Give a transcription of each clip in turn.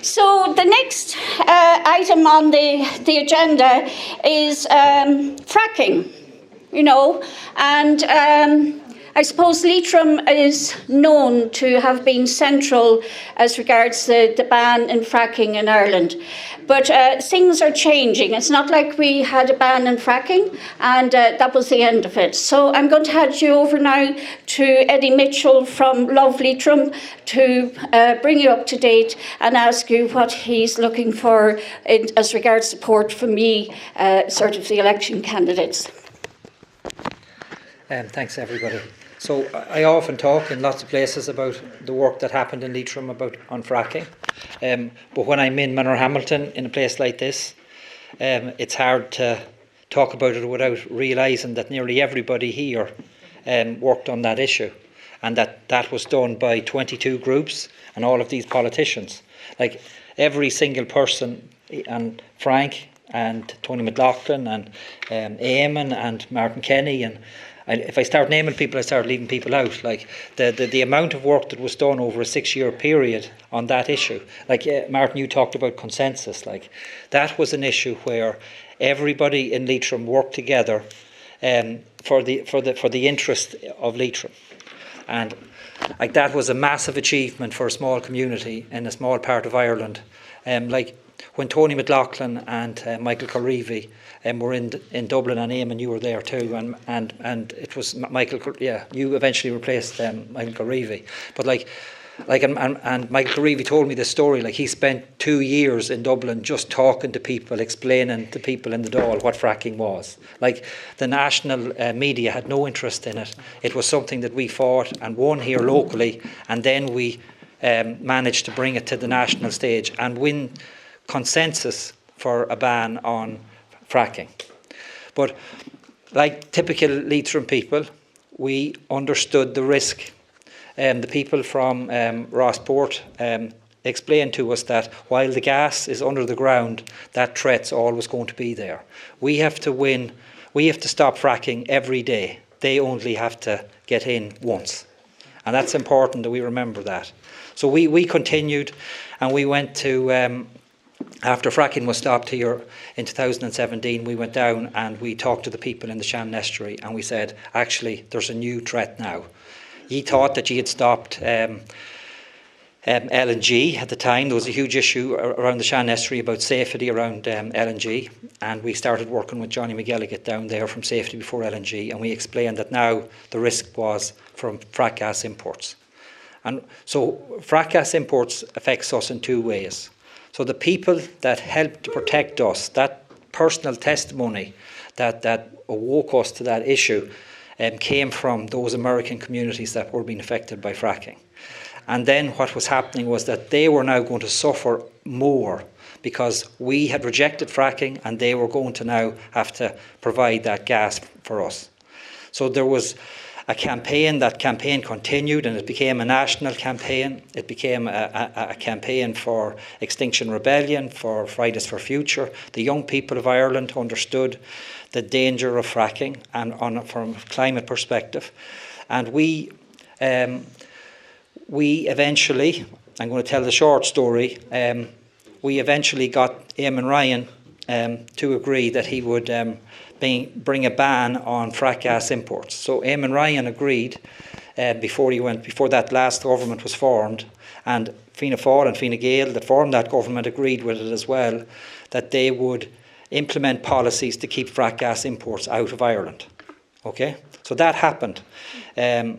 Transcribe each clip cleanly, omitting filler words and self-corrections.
So the next item on the agenda is fracking, and I suppose Leitrim is known to have been central as regards the ban in fracking in Ireland. But things are changing. It's not like we had a ban in fracking and that was the end of it. So I'm going to hand you over now to Eddie Mitchell from Love Leitrim to bring you up to date and ask you what he's looking for as regards support from me, sort of the election candidates. Thanks, everybody. So I often talk in lots of places about the work that happened in Leitrim on fracking. But when I'm in Manorhamilton, in a place like this, it's hard to talk about it without realising that nearly everybody here worked on that issue, and that was done by 22 groups and all of these politicians. Like every single person, and Frank and Tony McLaughlin and Eamon and Martin Kenny, and if I start naming people, I start leaving people out. Like the amount of work that was done over a 6-year period on that issue. Like Martin, you talked about consensus. Like that was an issue where everybody in Leitrim worked together for the interest of Leitrim, and like that was a massive achievement for a small community in a small part of Ireland. Like when Tony McLaughlin and Michael Correevy were in Dublin, and Eamon, you were there too, and it was Michael. Yeah, you eventually replaced Michael Correevy, but and Michael Correevy told me this story. Like he spent 2 years in Dublin just talking to people, explaining to people in the Dáil what fracking was. Like the national media had no interest in it. It was something that we fought and won here locally, and then we managed to bring it to the national stage and win consensus for a ban on fracking. But like typical Leitrim people, we understood the risk. The people from Rossport explained to us that while the gas is under the ground, that threat's always going to be there. We have to win. We have to stop fracking every day. They only have to get in once. And that's important that we remember that. So we continued, and we went to after fracking was stopped here in 2017, we went down and we talked to the people in the Shannon Estuary, and we said, actually, there's a new threat now. Ye thought that ye had stopped LNG at the time. There was a huge issue around the Shannon Estuary about safety around LNG, and we started working with Johnny McGilligan down there from Safety Before LNG, and we explained that now the risk was from frack gas imports. And so frack gas imports affects us in two ways. So the people that helped to protect us, that personal testimony that awoke us to that issue, came from those American communities that were being affected by fracking. And then what was happening was that they were now going to suffer more because we had rejected fracking, and they were going to now have to provide that gas for us. So there was a campaign. That campaign continued, and it became a national campaign. It became a campaign for Extinction Rebellion, for Fridays for Future. The young people of Ireland understood the danger of fracking and from a climate perspective. And we eventually, I'm going to tell the short story, we eventually got Eamon Ryan to agree that he would bring a ban on frack gas imports. So Eamon Ryan agreed before that last government was formed, and Fianna Fáil and Fine Gael that formed that government agreed with it as well, that they would implement policies to keep frack gas imports out of Ireland. Okay, so that happened. By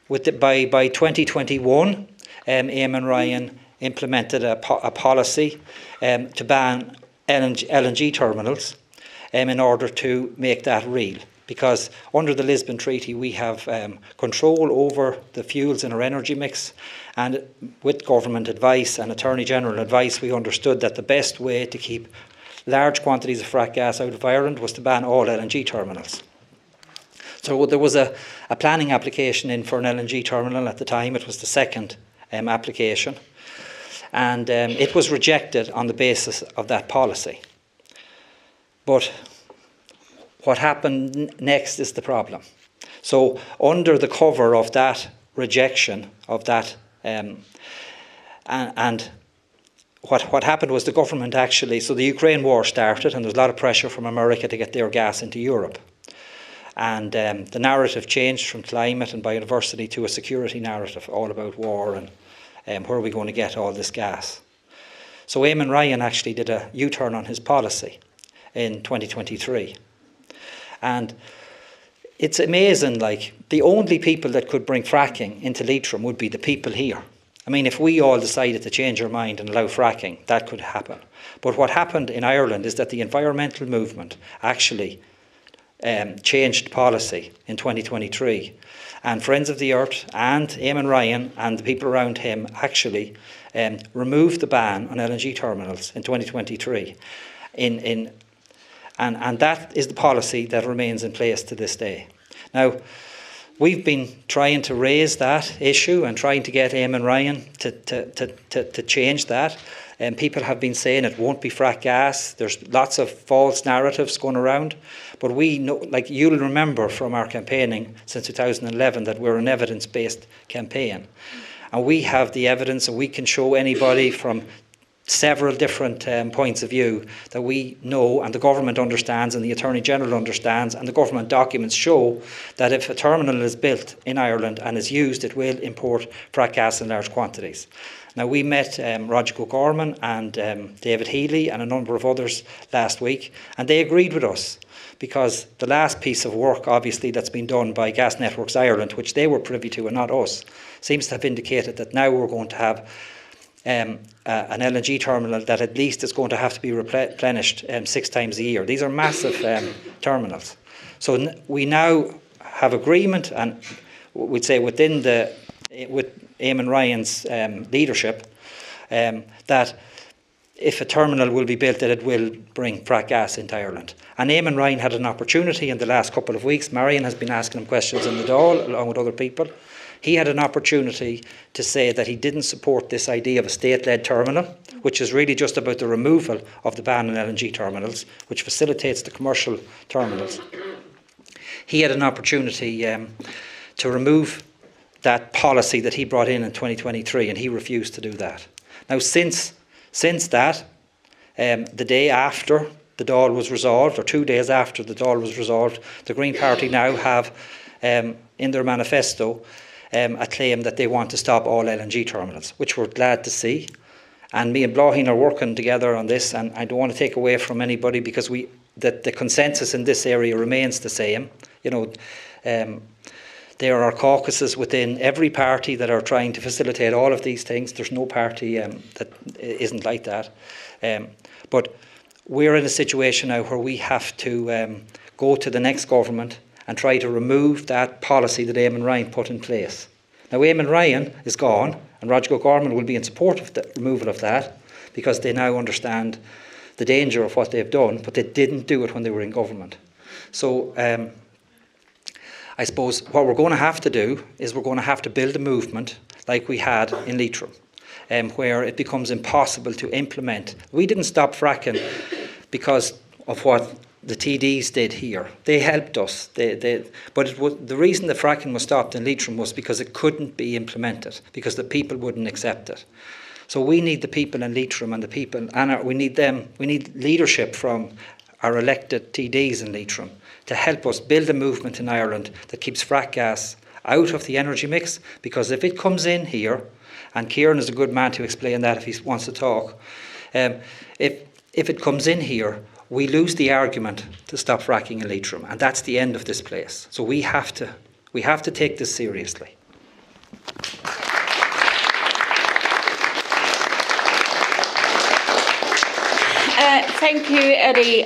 2021, Eamon Ryan implemented a policy to ban LNG terminals in order to make that real. Because under the Lisbon Treaty, we have control over the fuels in our energy mix, and with government advice and Attorney General advice, we understood that the best way to keep large quantities of frack gas out of Ireland was to ban all LNG terminals. So there was a planning application in for an LNG terminal at the time. It was the second application, and it was rejected on the basis of that policy. But what happened next is the problem. So under the cover of that rejection of that, and what happened was the government actually, so the Ukraine war started and there was a lot of pressure from America to get their gas into Europe. And the narrative changed from climate and biodiversity to a security narrative, all about war and where are we going to get all this gas. So Eamon Ryan actually did a U-turn on his policy in 2023. And it's amazing, like, the only people that could bring fracking into Leitrim would be the people here. I mean, if we all decided to change our mind and allow fracking, that could happen. But what happened in Ireland is that the environmental movement actually changed policy in 2023. And Friends of the Earth and Eamon Ryan and the people around him actually removed the ban on LNG terminals in 2023. And that is the policy that remains in place to this day. Now, we've been trying to raise that issue and trying to get Eamon Ryan to change that. And people have been saying it won't be frack gas. There's lots of false narratives going around. But we know, like you'll remember from our campaigning since 2011, that we're an evidence-based campaign. And we have the evidence, and we can show anybody from several different points of view that we know, and the government understands, and the Attorney General understands, and the government documents show that if a terminal is built in Ireland and is used, it will import frack gas in large quantities. Now, we met Roger O'Gorman and David Healy and a number of others last week, and they agreed with us, because the last piece of work, obviously, that's been done by Gas Networks Ireland, which they were privy to and not us, seems to have indicated that now we're going to have an LNG terminal that at least is going to have to be replenished 6 times a year. These are massive terminals. So we now have agreement, and we'd say with Eamon Ryan's leadership, that if a terminal will be built, that it will bring frack gas into Ireland. And Eamon Ryan had an opportunity in the last couple of weeks. Marion has been asking him questions in the Dáil, along with other people. He had an opportunity to say that he didn't support this idea of a state-led terminal, which is really just about the removal of the ban on LNG terminals, which facilitates the commercial terminals. He had an opportunity to remove that policy that he brought in 2023, and he refused to do that. Now, since that, the day after the Dáil was resolved, or 2 days after the Dáil was resolved, the Green Party now have in their manifesto a claim that they want to stop all LNG terminals, which we're glad to see. And me and Bláithín are working together on this, and I don't want to take away from anybody, because the consensus in this area remains the same. You know, there are caucuses within every party that are trying to facilitate all of these things. There's no party that isn't like that. But we're in a situation now where we have to go to the next government and try to remove that policy that Eamon Ryan put in place. Now, Eamon Ryan is gone, and Roger O'Gorman will be in support of the removal of that, because they now understand the danger of what they've done, but they didn't do it when they were in government. So I suppose what we're going to have to do is we're going to have to build a movement like we had in Leitrim, where it becomes impossible to implement. We didn't stop fracking because of what the TDs did here. They helped us. But the reason the fracking was stopped in Leitrim was because it couldn't be implemented, because the people wouldn't accept it. So we need the people in Leitrim, and the people, and we need them. We need leadership from our elected TDs in Leitrim to help us build a movement in Ireland that keeps frack gas out of the energy mix. Because if it comes in here, and Kieran is a good man to explain that if he wants to talk, if it comes in here, we lose the argument to stop fracking in Leitrim, and that's the end of this place. So we have to take this seriously. Thank you, Eddie.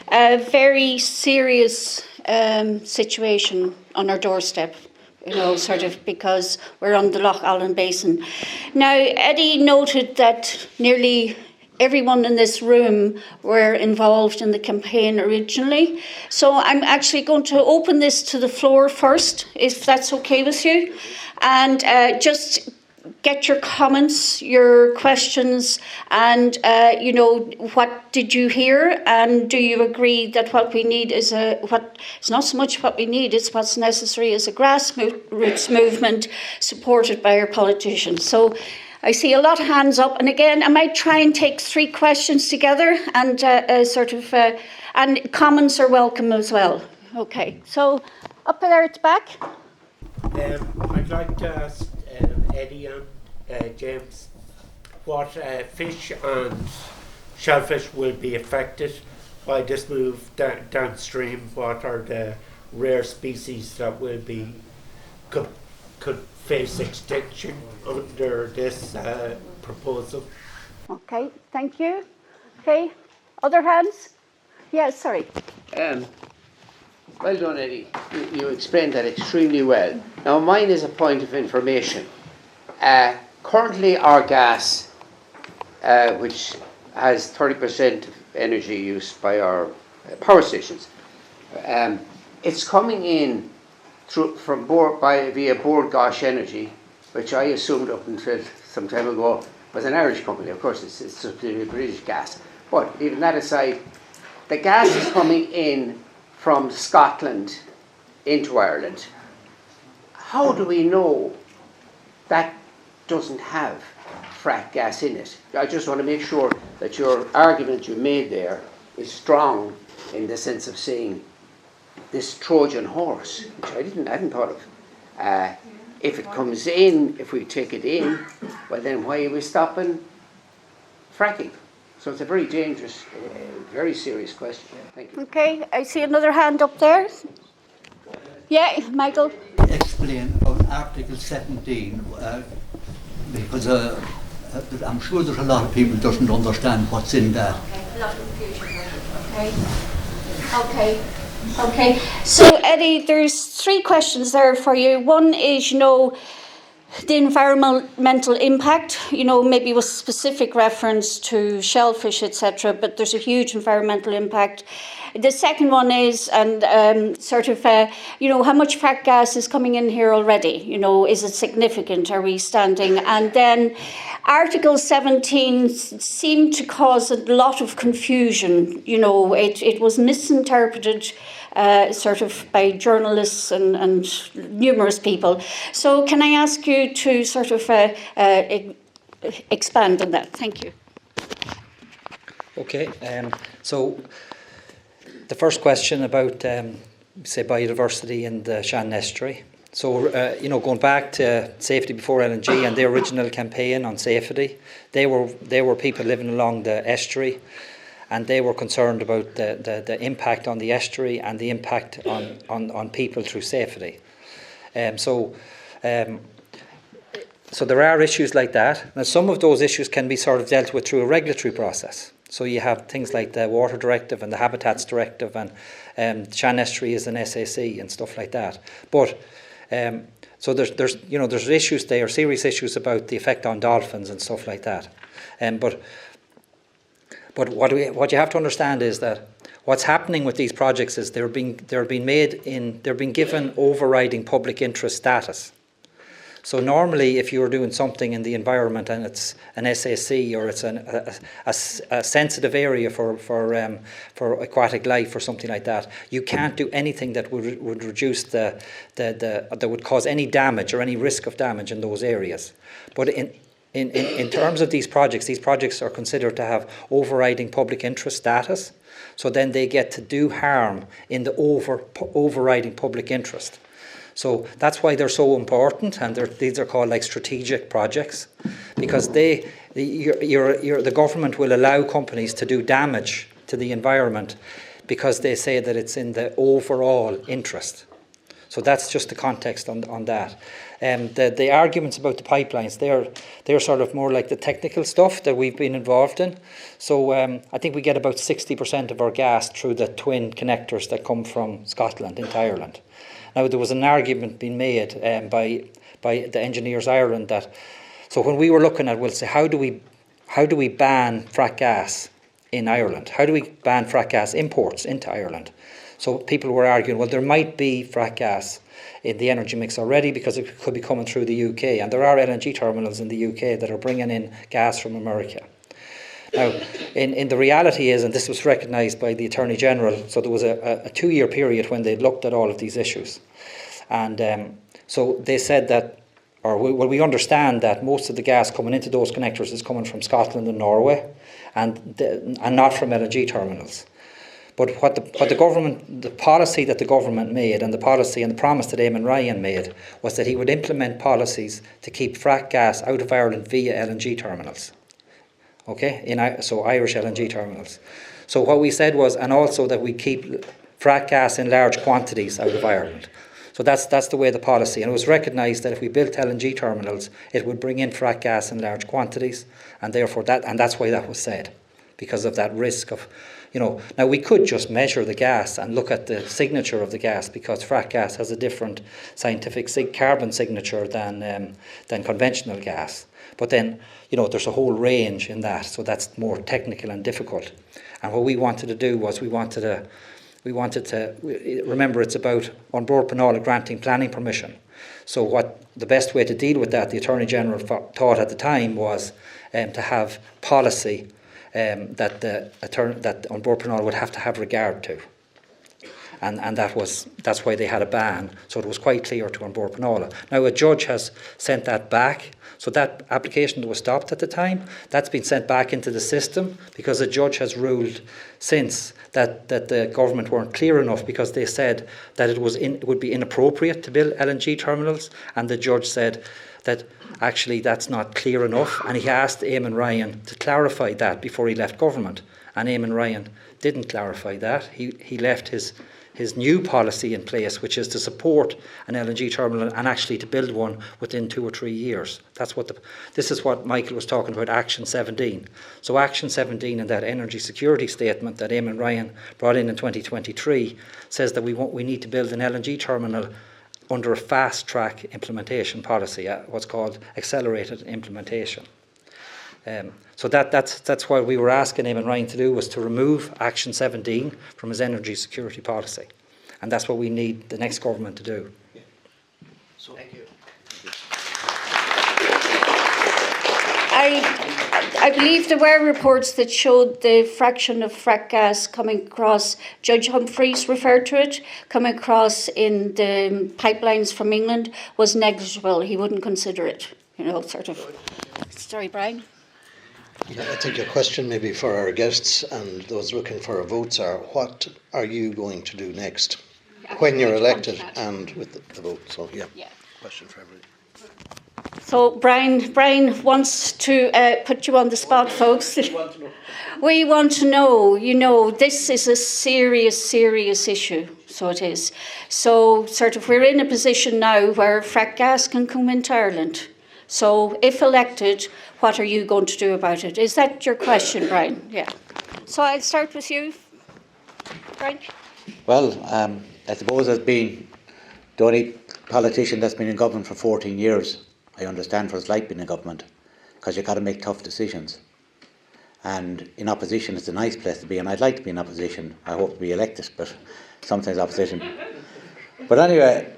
A very serious situation on our doorstep, you know, sort of, because we're on the Lough Allen Basin. Now, Eddie noted that nearly everyone in this room were involved in the campaign originally. So I'm actually going to open this to the floor first, if that's okay with you. And just get your comments, your questions, and, you know, what did you hear? And do you agree that what we need is it's not so much what we need, it's what's necessary as a grassroots movement supported by our politicians. So I see a lot of hands up, and again, I might try and take 3 questions together, and and comments are welcome as well. Okay, so up there at the back. I'd like to ask Eddie and James what fish and shellfish will be affected by this move downstream. What are the rare species that will be could face extinction under this proposal? Okay, thank you. Okay, other hands? Yes, sorry. Well done, Eddie. You explained that extremely well. Now, mine is a point of information. Currently, our gas, which has 30% of energy use by our power stations, it's coming in via Bord Gáis Energy, which I assumed up until some time ago was an Irish company. Of course, it's subsidiary British gas. But even that aside, the gas is coming in from Scotland into Ireland. How do we know that doesn't have fracked gas in it? I just want to make sure that your argument you made there is strong in the sense of saying this Trojan horse, which I hadn't thought of. If it comes in, if we take it in, well then why are we stopping fracking? So it's a very dangerous, very serious question. Thank you. Okay, I see another hand up there. Yeah, Michael. Explain about Article 17, because I'm sure there's a lot of people who doesn't understand what's in that. Okay, a lot of confusion. Okay. So Eddie, there's 3 questions there for you. One is, the environmental impact, maybe with specific reference to shellfish, etc., but there's a huge environmental impact. The second one is, and how much fracked gas is coming in here already? Is it significant? Are we standing? And then Article 17 seemed to cause a lot of confusion. It was misinterpreted by journalists and numerous people. So can I ask you to expand on that? Thank you. Okay, so the first question about, say, biodiversity in the Shannon Estuary. So, going back to Safety Before LNG and the original campaign on safety, they were people living along the estuary, and they were concerned about the impact on the estuary and the impact on people through safety. So there are issues like that. Now, some of those issues can be dealt with through a regulatory process. So you have things like the Water Directive and the Habitats Directive, and Shannon Estuary is an SAC and stuff like that. But so there's issues there, serious issues about the effect on dolphins and stuff like that. But what you have to understand is that what's happening with these projects is they're being given overriding public interest status. So normally, if you're doing something in the environment and it's an SAC or it's a sensitive area for aquatic life or something like that, you can't do anything that would reduce that would cause any damage or any risk of damage in those areas. But in terms of these projects are considered to have overriding public interest status. So then they get to do harm in the overriding public interest. So that's why they're so important, and these are called like strategic projects, because the government will allow companies to do damage to the environment because they say that it's in the overall interest. So that's just the context on that. The arguments about the pipelines, they're sort of more like the technical stuff that we've been involved in. So I think we get about 60% of our gas through the twin connectors that come from Scotland into Ireland. Now, there was an argument being made by the Engineers Ireland that, so when we were looking at, we'll say, how do we ban fracked gas in Ireland? How do we ban fracked gas imports into Ireland? So people were arguing, well, there might be fracked gas in the energy mix already because it could be coming through the UK, and there are LNG terminals in the UK that are bringing in gas from America. Now, in the reality is, and this was recognised by the Attorney General, so there was a 2-year period when they looked at all of these issues. And so they said that we understand that most of the gas coming into those connectors is coming from Scotland and Norway, and not from LNG terminals. But what the government, the policy that the government made, and the policy and the promise that Eamon Ryan made, was that he would implement policies to keep frack gas out of Ireland via LNG terminals. Okay, so Irish LNG terminals. So what we said was, and also that we keep frack gas in large quantities out of Ireland. So that's the way the policy, and it was recognised that if we built LNG terminals, it would bring in frack gas in large quantities, and therefore that's why that was said, because of that risk of. Now we could just measure the gas and look at the signature of the gas, because frack gas has a different scientific carbon signature than conventional gas. But then, there's a whole range in that, so that's more technical and difficult. And what we wanted to do was we wanted to remember, it's about on board Penala granting planning permission. So what the best way to deal with that, the Attorney General thought at the time, was to have policy that on board Penala would have to have regard to, and that's why they had a ban. So it was quite clear to on board Penala. Now a judge has sent that back, so that application that was stopped at the time, that's been sent back into the system, because a judge has ruled since that the government weren't clear enough, because they said that it would be inappropriate to build LNG terminals, and the judge said that actually that's not clear enough, and he asked Eamon Ryan to clarify that before he left government, and Eamon Ryan didn't clarify that. He left his new policy in place, which is to support an LNG terminal and actually to build one within 2 or 3 years. This is what Michael was talking about, Action 17. So Action 17 in that energy security statement that Eamon Ryan brought in 2023 says that we need to build an LNG terminal under a fast-track implementation policy, what's called accelerated implementation. So that's what we were asking Eamon Ryan to do, was to remove Action 17 from his energy security policy. And that's what we need the next government to do. Yeah. So, thank you. I believe there were reports that showed the fraction of frack gas coming across, Judge Humphreys referred to it, coming across in the pipelines from England was negligible. He wouldn't consider it, sort of. Sorry, Brian. Yeah, I think a question maybe for our guests and those looking for our votes are, what are you going to do next when you're elected and with the vote? So, yeah. Question for everybody. So Brian wants to put you on the spot, folks. We want to know, this is a serious issue, so it is. So sort of we're in a position now where frack gas can come into Ireland. So if elected, what are you going to do about it? Is that your question, Brian? Yeah. So I'll start with you, Brian. Well, I suppose as being the only politician that's been in government for 14 years, I understand what it's like being in government, because you've got to make tough decisions. And in opposition, it's a nice place to be, and I'd like to be in opposition. I hope to be elected, but sometimes opposition. But anyway,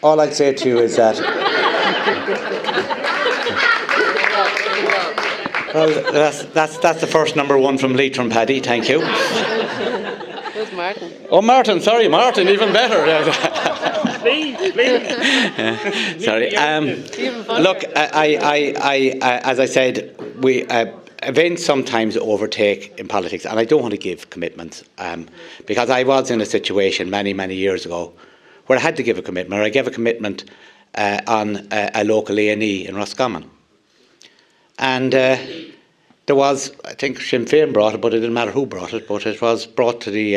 all I'd say to you is that... Well, that's the first number one from Leitrim, Paddy. Thank you. Who's Martin? Oh, Martin. Sorry, Martin. Even better. Please. Sorry. Look, I as I said, we events sometimes overtake in politics, and I don't want to give commitments because I was in a situation many years ago where I had to give a commitment. I gave a commitment on a local A&E in Roscommon. And there was, I think Sinn Féin brought it, but it didn't matter who brought it, but it was brought to the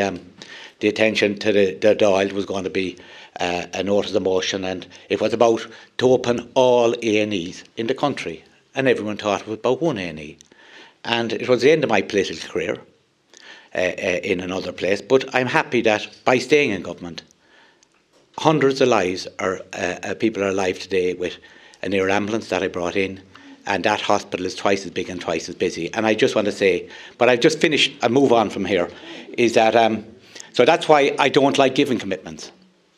attention to the Dáil was going to be a notice of motion, and it was about to open all A&Es in the country, and everyone thought it was about one A&E. And it was the end of my political career in another place, but I'm happy that by staying in government, hundreds of lives are people are alive today with an air ambulance that I brought in, and that hospital is twice as big and twice as busy. And I just want to say, but I've just finished, I move on from here, is that, so that's why I don't like giving commitments,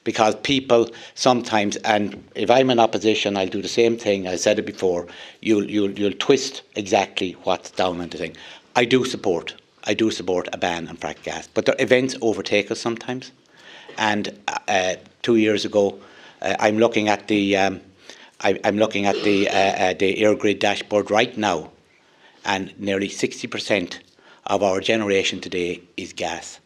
because people sometimes, and if I'm in opposition, I'll do the same thing, I said it before, you'll twist exactly what's down in the thing. I do support a ban on fracked gas, but the events overtake us sometimes. And 2 years ago, I'm looking at the I'm looking at the Air Grid dashboard right now, and nearly 60% of our generation today is gas.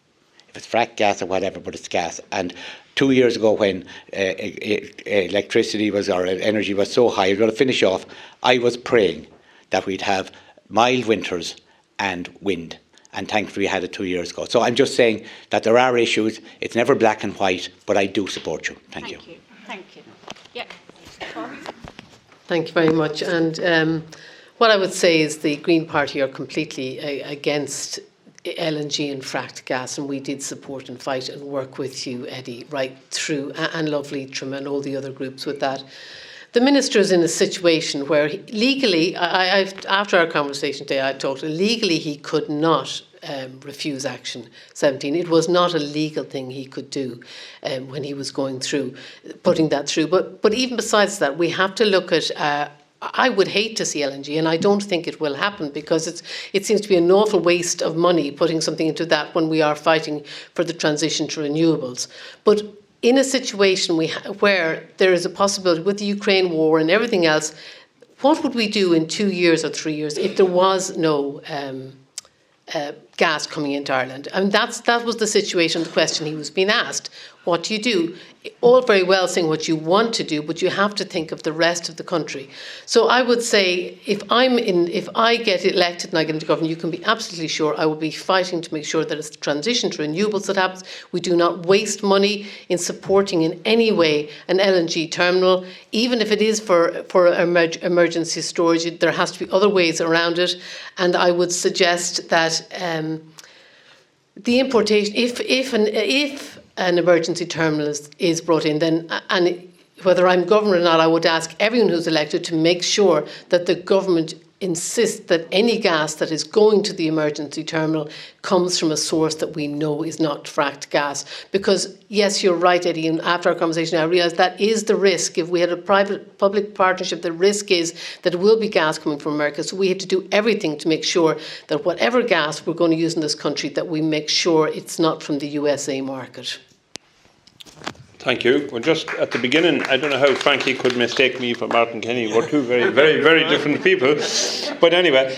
If it's fracked gas or whatever, but it's gas. And 2 years ago, when electricity was, or energy was so high, I'm going to finish off, I was praying that we'd have mild winters and wind. And thankfully we had it 2 years ago. So I'm just saying that there are issues. It's never black and white, but I do support you. Thank you. Thank you. Yeah. Thank you very much. And what I would say is the Green Party are completely against LNG and fracked gas, and we did support and fight and work with you, Eddie, right through, and Co.Leitrim and all the other groups with that. The Minister is in a situation where legally, after our conversation today, I talked, legally he could not refuse Action 17. It was not a legal thing he could do when he was going through, putting that through. But even besides that, we have to look at I would hate to see LNG, and I don't think it will happen, because it seems to be an awful waste of money putting something into that when we are fighting for the transition to renewables. But in a situation where there is a possibility with the Ukraine war and everything else, what would we do in 2 years or 3 years if there was no gas coming into Ireland? And that was the situation, the question he was being asked. What do you do? All very well saying what you want to do, but you have to think of the rest of the country. So I would say, if I get elected and I get into government, you can be absolutely sure I will be fighting to make sure that it's the transition to renewables that happens. We do not waste money in supporting in any way an LNG terminal, even if it is for emergency storage. There has to be other ways around it, and I would suggest that the importation, if an emergency terminal is brought in, then, and whether I'm governor or not, I would ask everyone who's elected to make sure that the government insists that any gas that is going to the emergency terminal comes from a source that we know is not fracked gas. Because yes, you're right, Eddie, and after our conversation I realised that is the risk. If we had a private-public partnership, the risk is that it will be gas coming from America. So we have to do everything to make sure that whatever gas we're going to use in this country, that we make sure it's not from the USA market. Thank you. Well, just at the beginning, I don't know how Frankie could mistake me for Martin Kenny. We're two very, very, very different people. But anyway,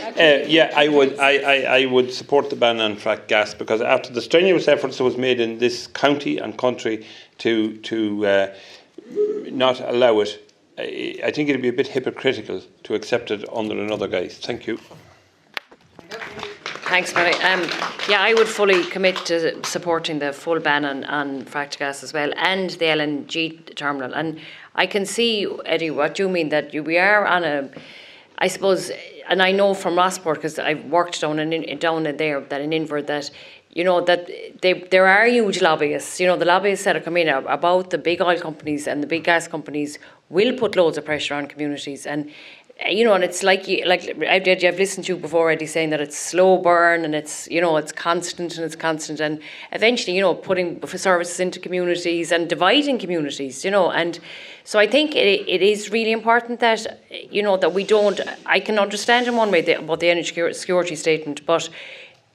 I would support the ban on fracked gas, because after the strenuous efforts that was made in this county and country to not allow it, I think it'd be a bit hypocritical to accept it under another guise. Thank you. Thanks, Mary. I would fully commit to supporting the full ban on fracked gas as well, and the LNG terminal. And I can see, Eddie, what you mean, that we are on a, I suppose, and I know from Rossport, because I've worked down there, that in Inver, that, you know, that there are huge lobbyists. You know, the lobbyists that are coming in about the big oil companies and the big gas companies will put loads of pressure on communities. And you know, and it's like I've listened to you before, Eddie, saying that it's slow burn and it's, you know, it's constant, and eventually, you know, putting services into communities and dividing communities, you know. And so I think it is really important that, you know, that we don't. I can understand in one way about the energy security statement, but,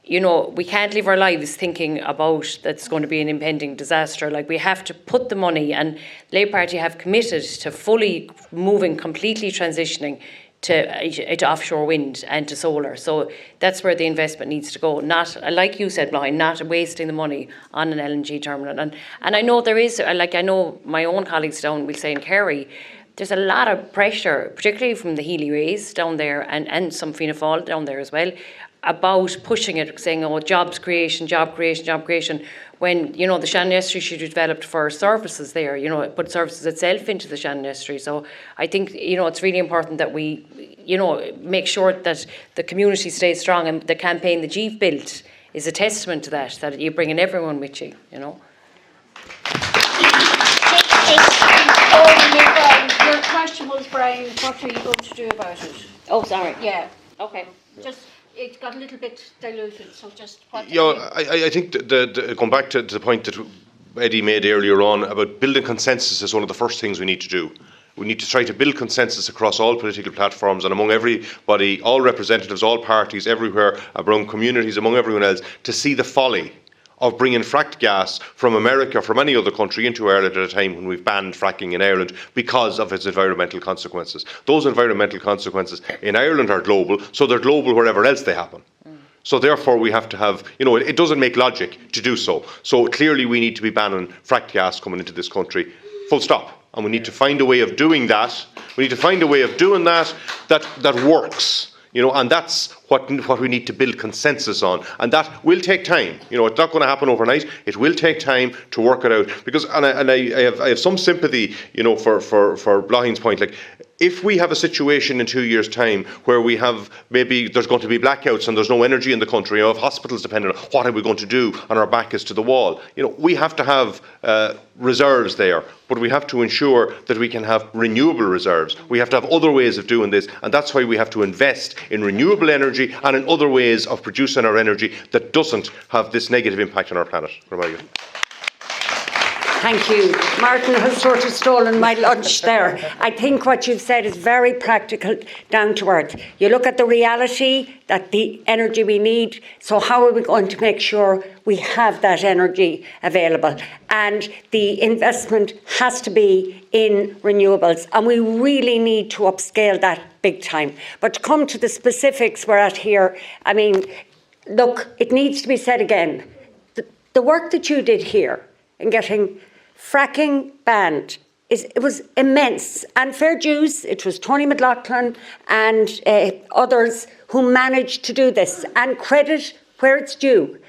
you know, we can't live our lives thinking about that's going to be an impending disaster. Like, we have to put the money, and the Labour Party have committed to fully moving, completely transitioning to offshore wind and to solar. So that's where the investment needs to go. Not, like you said, Brian, not wasting the money on an LNG terminal. And I know there is, like, I know my own colleagues down, we'll say in Kerry, there's a lot of pressure, particularly from the Healy Rays down there, and some Fianna Fáil down there as well, about pushing it, saying, oh, job creation, when, you know, the Shannon Estuary should be developed for services there, you know, put services itself into the Shannon Estuary. So I think, you know, it's really important that we, you know, make sure that the community stays strong, and the campaign the Jeeve built is a testament to that you're bringing everyone with you, you know. Your question was, Brian, what are you going to do about it? Oh, sorry. Yeah. Okay. Just, it got a little bit diluted, so just what... I think going back to the point that Eddie made earlier on about building consensus is one of the first things we need to do. We need to try to build consensus across all political platforms and among everybody, all representatives, all parties, everywhere, among communities, among everyone else, to see the folly of bringing fracked gas from America, from any other country into Ireland at a time when we've banned fracking in Ireland because of its environmental consequences. Those environmental consequences in Ireland are global, so they're global wherever else they happen. So therefore we have to have, it doesn't make logic to do so. So clearly we need to be banning fracked gas coming into this country, full stop. And we need to find a way of doing that. We need to find a way of doing that works. And that's what we need to build consensus on, and that will take time. It's not going to happen overnight. It will take time to work it out. Because, I have some sympathy, for Blahin's point. Like, if we have a situation in 2 years' time where we have maybe there's going to be blackouts and there's no energy in the country, if hospitals depend on what are we going to do, and our back is to the wall, we have to have reserves there. But we have to ensure that we can have renewable reserves. We have to have other ways of doing this, and that's why we have to invest in renewable energy and in other ways of producing our energy that doesn't have this negative impact on our planet. Thank you. Martin has sort of stolen my lunch there. I think what you've said is very practical, down to earth. You look at the reality that the energy we need, so how are we going to make sure we have that energy available? And the investment has to be in renewables, and we really need to upscale that big time. But to come to the specifics we're at here, look, it needs to be said again. The work that you did here in getting fracking banned, it was immense, and fair dues. It was Tony McLaughlin and others who managed to do this, and credit where it's due.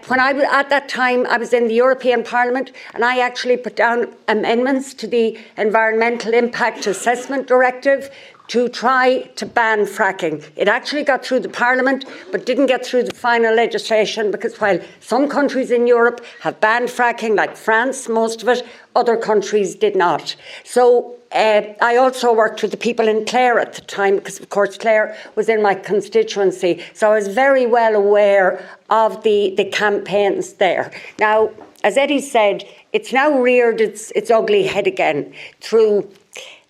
When I was at that time, I was in the European Parliament, and I actually put down amendments to the Environmental Impact Assessment Directive to try to ban fracking. It actually got through the Parliament, but didn't get through the final legislation, because while some countries in Europe have banned fracking, like France, most of it, other countries did not. So I also worked with the people in Clare at the time, because of course Clare was in my constituency. So I was very well aware of the campaigns there. Now, as Eddie said, it's now reared its ugly head again through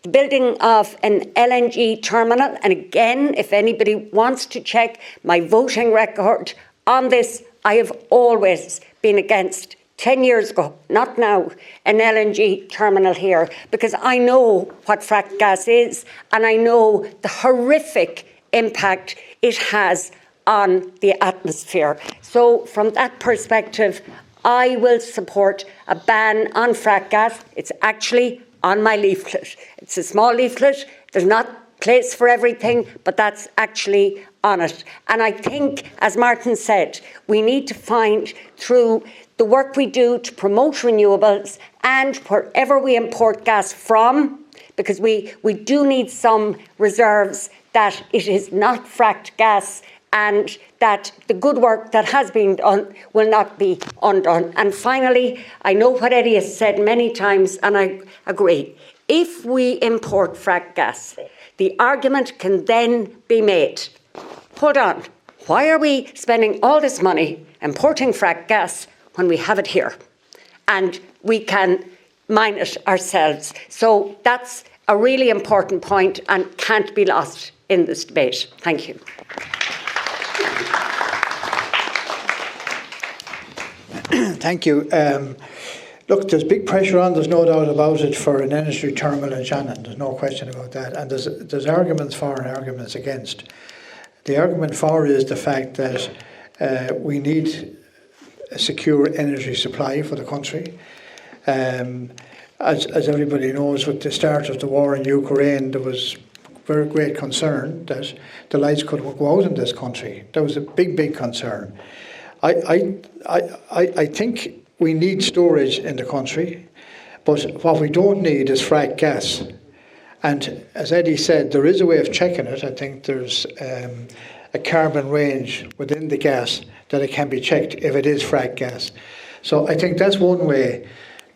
the building of an LNG terminal. And again, if anybody wants to check my voting record on this, I have always been against, 10 years ago, not now, an LNG terminal here, because I know what fracked gas is, and I know the horrific impact it has on the atmosphere. So from that perspective, I will support a ban on fracked gas. It's actually on my leaflet. It's a small leaflet. There's not place for everything, but that's actually on it. And I think, as Martin said, we need to find, through the work we do to promote renewables, and wherever we import gas from, because we do need some reserves, that it is not fracked gas, and that the good work that has been done will not be undone. And finally, I know what Eddie has said many times, and I agree. If we import fracked gas, the argument can then be made, hold on, why are we spending all this money importing fracked gas when we have it here and we can mine it ourselves? So that's a really important point and can't be lost in this debate. Thank you. Thank you. Look, there's big pressure on, there's no doubt about it, for an energy terminal in Shannon. There's no question about that. And there's arguments for and arguments against. The argument for is the fact that we need a secure energy supply for the country. As everybody knows, with the start of the war in Ukraine, there was very great concern that the lights could go out in this country. That was a big, big concern. I think we need storage in the country, but what we don't need is fracked gas. And as Eddie said, there is a way of checking it. I think there's a carbon range within the gas that it can be checked if it is fracked gas. So I think that's one way.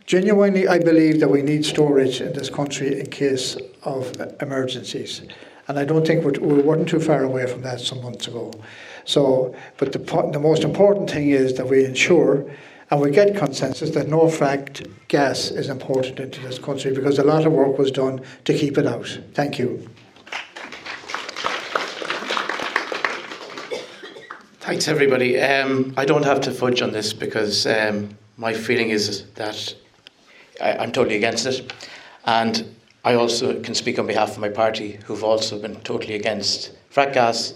Genuinely, I believe that we need storage in this country in case of emergencies. And I don't think we weren't too far away from that some months ago. So, but the most important thing is that we ensure and we get consensus that no fracked gas is imported into this country, because a lot of work was done to keep it out. Thank you. Thanks, everybody. I don't have to fudge on this because my feeling is that I'm totally against it. And I also can speak on behalf of my party, who've also been totally against frack gas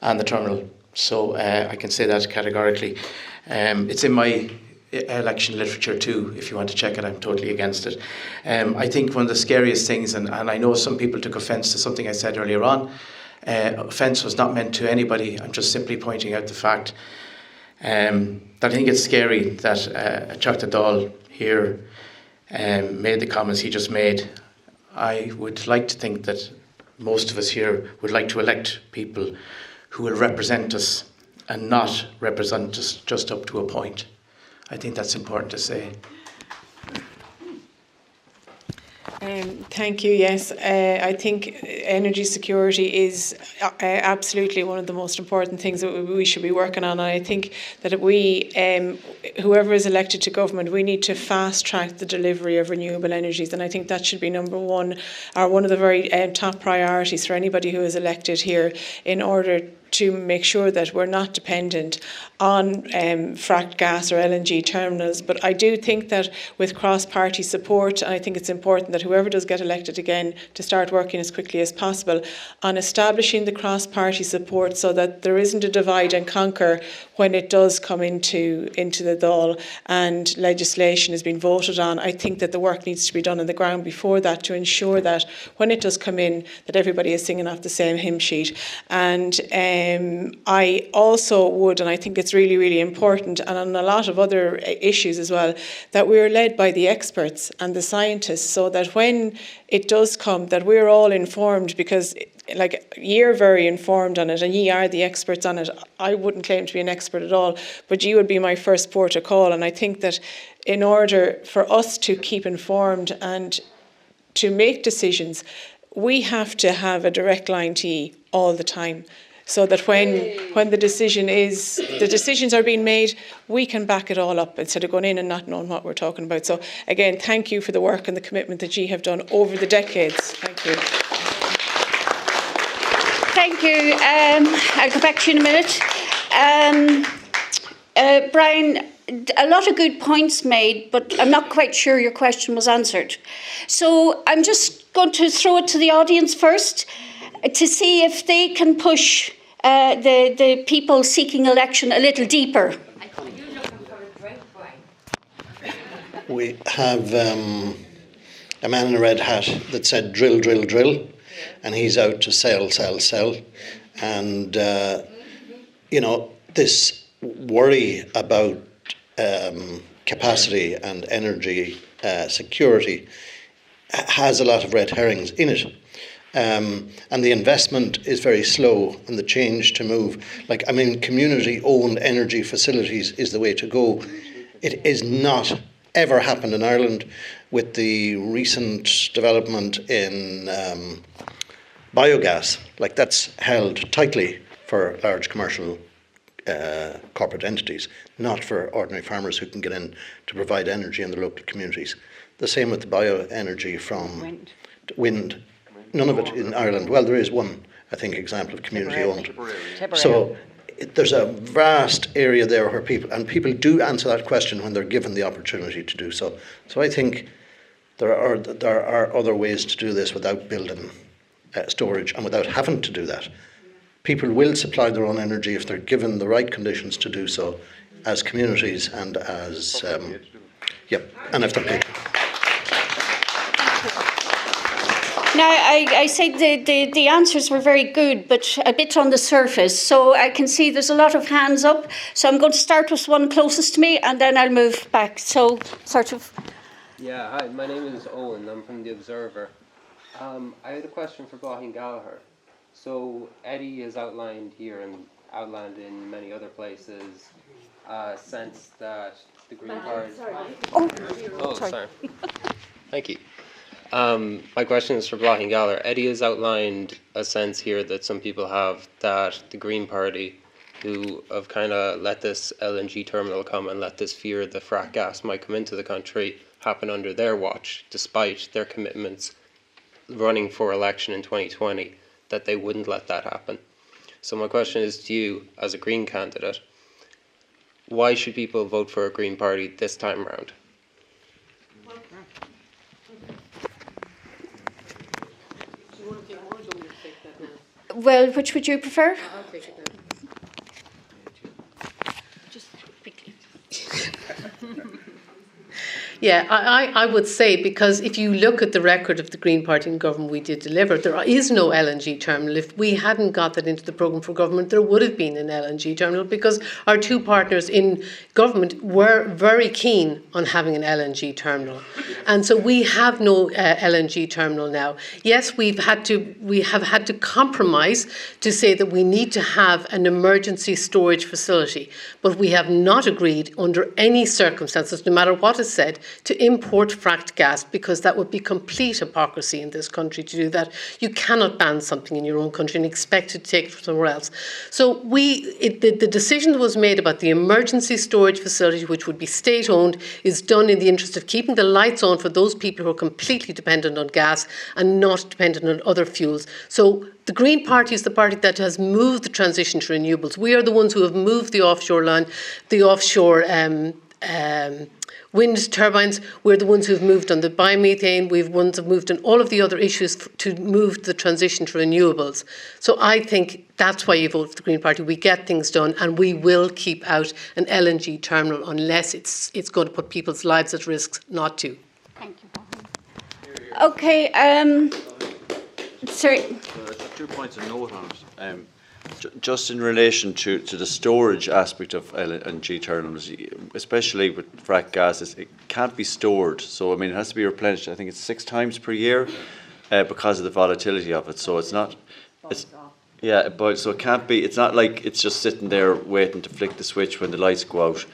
and the terminal. So I can say that categorically. It's in my election literature too, if you want to check it. I'm totally against it. I think one of the scariest things, and I know some people took offence to something I said earlier on, offence was not meant to anybody. I'm just simply pointing out the fact that I think it's scary that Chuck Dahl here made the comments he just made. I would like to think that most of us here would like to elect people who will represent us and not represent us just up to a point. I think that's important to say. Thank you. Yes, I think energy security is absolutely one of the most important things that we should be working on. And I think that we, whoever is elected to government, we need to fast track the delivery of renewable energies. And I think that should be number one, or one of the very top priorities for anybody who is elected here, in order to make sure that we're not dependent on fracked gas or LNG terminals. But I do think that with cross-party support, I think it's important that whoever does get elected again to start working as quickly as possible on establishing the cross-party support so that there isn't a divide and conquer when it does come into the Dáil and legislation has been voted on. I think that the work needs to be done on the ground before that to ensure that when it does come in, that everybody is singing off the same hymn sheet. And I also would, and I think it's really, really important, and on a lot of other issues as well, that we're led by the experts and the scientists, so that when it does come, that we're all informed, because like, you're very informed on it and ye are the experts on it. I wouldn't claim to be an expert at all, but you would be my first port of call. And I think that in order for us to keep informed and to make decisions, we have to have a direct line to ye all the time, so that when the decisions are being made, we can back it all up instead of going in and not knowing what we're talking about. So again, thank you for the work and the commitment that you have done over the decades. Thank you. Thank you. I'll go back to you in a minute. Brian, a lot of good points made, but I'm not quite sure your question was answered. So I'm just going to throw it to the audience first to see if they can push the people seeking election a little deeper. We have a man in a red hat that said drill, drill, drill, and he's out to sell, sell, sell. And, this worry about capacity and energy security has a lot of red herrings in it. And the investment is very slow, and the change to move, community-owned energy facilities is the way to go. It is not ever happened in Ireland. With the recent development in biogas, that's held tightly for large commercial corporate entities, not for ordinary farmers who can get in to provide energy in their local communities. The same with the bioenergy from wind. None of it in Ireland. Well, there is one, I think, example of community-owned. So there's a vast area there where people do answer that question when they're given the opportunity to do so. So I think there are other ways to do this without building storage and without having to do that. People will supply their own energy if they're given the right conditions to do so, as communities and as and if they're paid. Now, I say the answers were very good, but a bit on the surface. So I can see there's a lot of hands up. So I'm going to start with one closest to me, and then I'll move back. So, sort of. Yeah, hi, my name is Owen. I'm from The Observer. I had a question for Bláithín Gallagher. So Eddie has outlined here and outlined in many other places a sense that the Green Party... Sorry. Thank you. My question is for Bláithín Gallagher. Eddie has outlined a sense here that some people have that the Green Party, who have kind of let this LNG terminal come and let this fear the frack gas might come into the country happen under their watch, despite their commitments running for election in 2020, that they wouldn't let that happen. So my question is to you, as a Green candidate, why should people vote for a Green party this time around? Well, which would you prefer? I'll take it now. Just quickly. Yeah, I would say, because if you look at the record of the Green Party in government, we did deliver. There is no LNG terminal. If we hadn't got that into the programme for government, there would have been an LNG terminal, because our two partners in government were very keen on having an LNG terminal. And so we have no LNG terminal now. Yes, we have had to compromise to say that we need to have an emergency storage facility, but we have not agreed under any circumstances, no matter what is said, to import fracked gas, because that would be complete hypocrisy in this country to do that. You cannot ban something in your own country and expect to take it from somewhere else. So the decision that was made about the emergency storage facility, which would be state-owned, is done in the interest of keeping the lights on for those people who are completely dependent on gas and not dependent on other fuels. So the Green Party is the party that has moved the transition to renewables. We are the ones who have moved the offshore land, the offshore wind turbines. We're the ones who've moved on the biomethane. We're the ones who've moved on all of the other issues to move the transition to renewables. So I think that's why you vote for the Green Party. We get things done, and we will keep out an LNG terminal unless it's going to put people's lives at risk not to. Thank you. Okay. Sorry. 2 points of note on it. Just in relation to the storage aspect of LNG terminals, especially with fracked gases, it can't be stored. So, I mean, it has to be replenished. I think it's 6 times per year because of the volatility of it. So it's not, so it can't be, it's not like it's just sitting there waiting to flick the switch when the lights go out.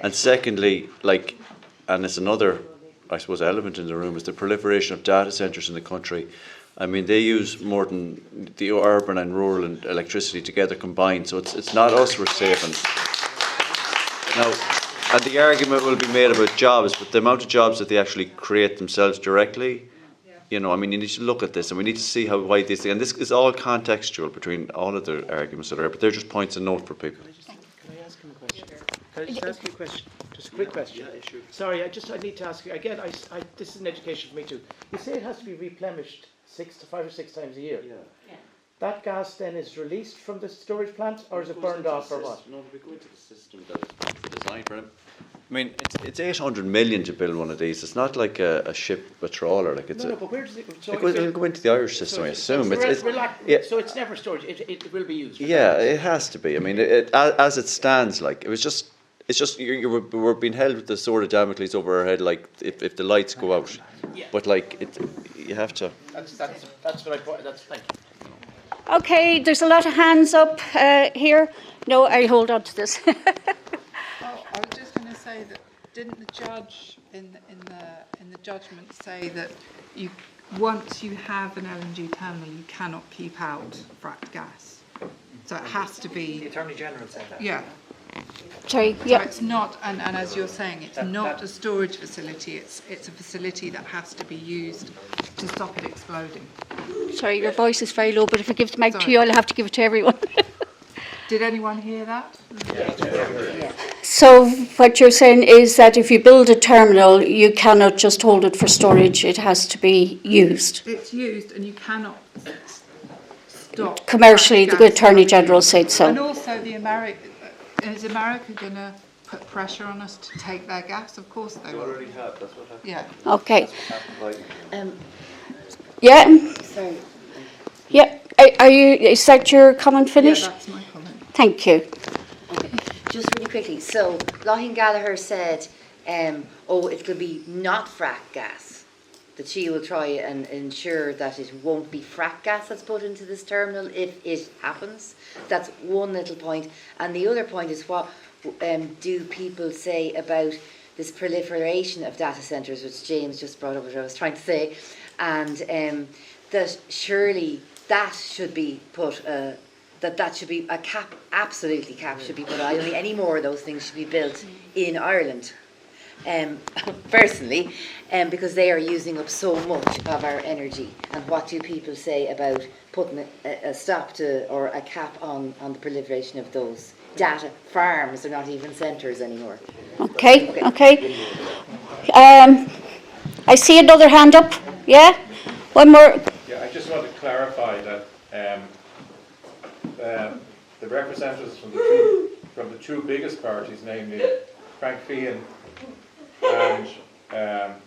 And secondly, and it's another, I suppose, element in the room, is the proliferation of data centres in the country. I mean, they use more than the urban and rural and electricity together combined, so it's not us we're saving. Now, and the argument will be made about jobs, but the amount of jobs that they actually create themselves directly, you know, I mean, you need to look at this, and we need to see why these things, and this is all contextual between all of the arguments that are there, but they're just points of note for people. Can I ask him a question? Can I just ask you a question? Just a quick question. Sorry, I need to ask you, again, this is an education for me too. You say it has to be replenished 5 or 6 times a year. Yeah. That gas then is released from the storage plant, or is it burned off, or what? No, we go into the system that's designed for it. I mean, it's 800 million to build one of these. It's not like a ship, a trawler. Like it's but where does it? So it'll go into the Irish system, I assume. So it's never stored. It will be used. Yeah, it has to be. I mean, as it stands, like it's just we're being held with the sword of Damocles over our head, like if the lights go out. Yeah. But you have to. That's what I thought. Thank you. Okay, there's a lot of hands up here. No, I hold on to this. I was just going to say that didn't the judge in the judgment say that once you have an LNG terminal, you cannot keep out fracked gas, so it has to be. The Attorney General said that. Yeah. Sorry. So it's not, and as you're saying, it's not a storage facility. It's a facility that has to be used to stop it exploding. Sorry, your voice is very low, but if I give the mic to you, I'll have to give it to everyone. Did anyone hear that? Yeah. So what you're saying is that if you build a terminal, you cannot just hold it for storage. It has to be used. It's used, and you cannot stop. Commercially, the Attorney General said so. And also, is America going to put pressure on us to take their gas? Of course they will. They already have. That's what happened. Yeah. Okay. Yeah. Sorry. Yeah. Are you? Is that your comment finished? Yeah, that's my comment. Thank you. Okay. Just really quickly. So, Loughlin Gallagher said, it will be not fracked gas. That she will try and ensure that it won't be fracked gas that's put into this terminal if it happens. That's one little point. And the other point is, what do people say about this proliferation of data centres, which James just brought up, what I was trying to say, and that surely that should be put, that should be a cap, absolutely cap should be put. I don't think any more of those things should be built in Ireland. personally, because they are using up so much of our energy. And what do people say about putting a stop to or a cap on the proliferation of those data farms? They're not even centres anymore. Okay. I see another hand up. Yeah? One more. Yeah, I just want to clarify that the representatives from the two biggest parties, namely Frank Feehan and